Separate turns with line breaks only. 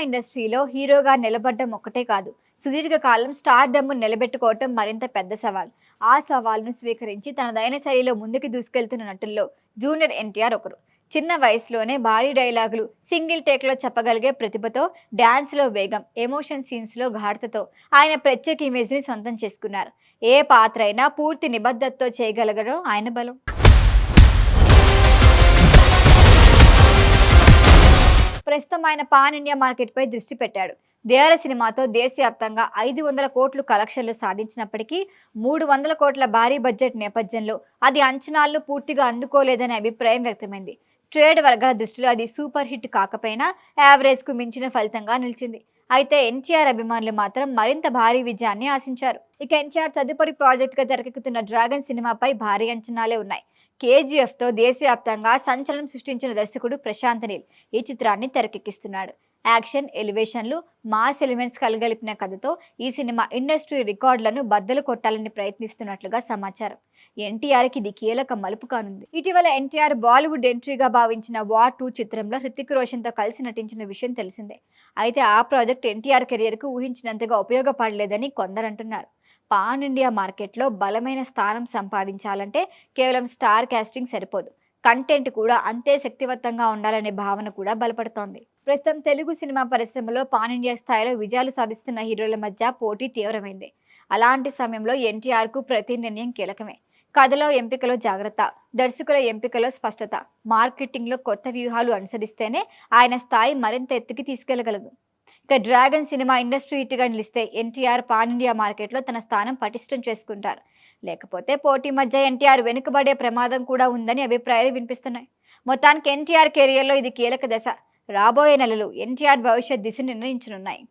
ఇండస్ట్రీలో హీరోగా నిలబడడం ఒక్కటే కాదు, సుదీర్ఘకాలం స్టార్డమ్ నిలబెట్టుకోవటం మరింత పెద్ద సవాల్. ఆ సవాల్ను స్వీకరించి తనదైన శైలిలో ముందుకు దూసుకెళ్తున్న నటుల్లో జూనియర్ ఎన్టీఆర్ ఒకరు. చిన్న వయసులోనే భారీ డైలాగులు సింగిల్ టేక్లో చెప్పగలిగే ప్రతిభతో, డ్యాన్స్లో వేగం, ఎమోషన్ సీన్స్లో ఘాటుతో ఆయన ప్రత్యేక ఇమేజ్ని సొంతం చేసుకున్నారు. ఏ పాత్ర అయినా పూర్తి నిబద్ధతతో చేయగలగడం ఆయన బలం. ప్రస్తుతం ఆయన పాన్ ఇండియా మార్కెట్పై దృష్టి పెట్టాడు. దేవర సినిమాతో దేశవ్యాప్తంగా 500 కోట్లు కలెక్షన్లు సాధించినప్పటికీ 300 కోట్ల భారీ బడ్జెట్ నేపథ్యంలో అది అంచనాలను పూర్తిగా అందుకోలేదనే అభిప్రాయం వ్యక్తమైంది. ట్రేడ్ వర్గాల దృష్టిలో అది సూపర్ హిట్ కాకపోయినా యావరేజ్కు మించిన ఫలితంగా నిలిచింది. అయితే ఎన్టీఆర్ అభిమానులు మాత్రం మరింత భారీ విజయాన్ని ఆశించారు. ఇక ఎన్టీఆర్ తదుపరి ప్రాజెక్టుగా తెరకెక్కుతున్న డ్రాగన్ సినిమాపై భారీ అంచనాలే ఉన్నాయి. కేజీఎఫ్తో దేశవ్యాప్తంగా సంచలనం సృష్టించిన దర్శకుడు ప్రశాంత్ నీల్ ఈ చిత్రాన్ని తెరకెక్కిస్తున్నాడు. యాక్షన్, ఎలివేషన్లు, మాస్ ఎలిమెంట్స్ కలగలిపిన కథతో ఈ సినిమా ఇండస్ట్రీ రికార్డులను బద్దలు కొట్టాలని ప్రయత్నిస్తున్నట్లుగా సమాచారం. ఎన్టీఆర్కి ఇది కీలక మలుపు కానుంది. ఇటీవల ఎన్టీఆర్ బాలీవుడ్ ఎంట్రీగా భావించిన వార్ 2 చిత్రంలో హృతిక్ రోషన్తో కలిసి నటించిన విషయం తెలిసిందే. అయితే ఆ ప్రాజెక్ట్ ఎన్టీఆర్ కెరియర్కు ఊహించినంతగా ఉపయోగపడలేదని కొందరంటున్నారు. పాన్ ఇండియా మార్కెట్లో బలమైన స్థానం సంపాదించాలంటే కేవలం స్టార్ కాస్టింగ్ సరిపోదు, కంటెంట్ కూడా అంతే శక్తివంతంగా ఉండాలనే భావన కూడా బలపడుతోంది. ప్రస్తుతం తెలుగు సినిమా పరిశ్రమలో పాన్ ఇండియా స్థాయిలో విజయాలు సాధిస్తున్న హీరోల మధ్య పోటీ తీవ్రమైంది. అలాంటి సమయంలో ఎన్టీఆర్కు ప్రతి నిర్ణయం కీలకమే. కథలో ఎంపికలో జాగ్రత్త, దర్శకుల ఎంపికలో స్పష్టత, మార్కెటింగ్లో కొత్త వ్యూహాలు అనుసరిస్తేనే ఆయన స్థాయి మరింత ఎత్తుకి తీసుకెళ్లగలదు. ఇక డ్రాగన్ సినిమా ఇండస్ట్రీ హిట్గా నిలిస్తే ఎన్టీఆర్ పాన్ ఇండియా మార్కెట్లో తన స్థానం పటిష్టం చేసుకుంటారు. లేకపోతే పోటీ మధ్య ఎన్టీఆర్ వెనుకబడే ప్రమాదం కూడా ఉందని అభిప్రాయాలు వినిపిస్తున్నాయి. మొత్తానికి ఎన్టీఆర్ కెరియర్లో ఇది కీలక దశ. రాబోయే నెలలు ఎన్టీఆర్ భవిష్యత్ దిశ నిర్ణయించనున్నాయి.